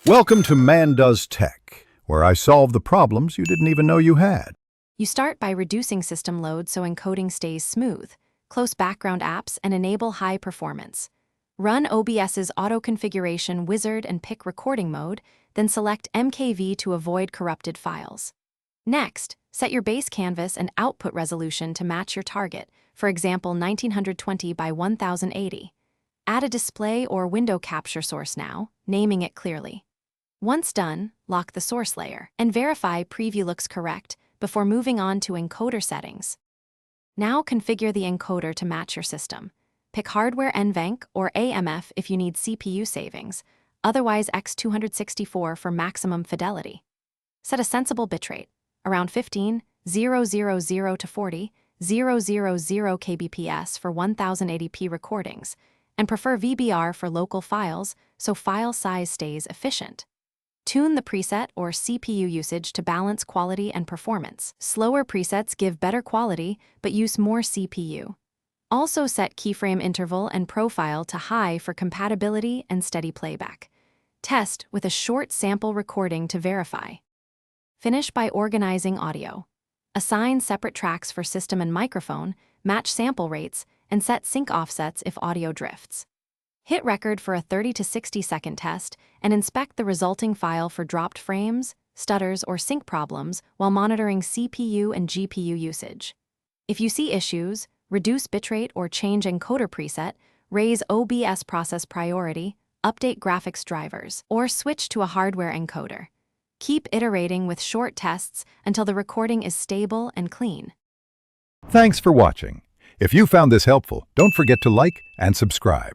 Welcome to Man Does Tech, where I solve the problems you didn't even know you had. You start by reducing system load so encoding stays smooth, close background apps, and enable high performance. Run OBS's auto-configuration wizard and pick recording mode, then select MKV to avoid corrupted files. Next, set your base canvas and output resolution to match your target, for example 1920 by 1080. Add a display or window capture source now, naming it clearly. Once done, lock the source layer and verify preview looks correct before moving on to encoder settings. Now configure the encoder to match your system. Pick hardware NVENC or AMF if you need CPU savings, otherwise X264 for maximum fidelity. Set a sensible bitrate, around 15, 000 to 40, 000 kbps for 1080p recordings, and prefer VBR for local files so file size stays efficient. Tune the preset or CPU usage to balance quality and performance. Slower presets give better quality but use more CPU. Also set keyframe interval and profile to high for compatibility and steady playback. Test with a short sample recording to verify. Finish by organizing audio. Assign separate tracks for system and microphone, match sample rates, and set sync offsets if audio drifts. Hit record for a 30 to 60 second test and inspect the resulting file for dropped frames, stutters, or sync problems while monitoring CPU and GPU usage. If you see issues, reduce bitrate or change encoder preset, raise OBS process priority, update graphics drivers, or switch to a hardware encoder. Keep iterating with short tests until the recording is stable and clean. Thanks for watching. If you found this helpful, don't forget to like and subscribe.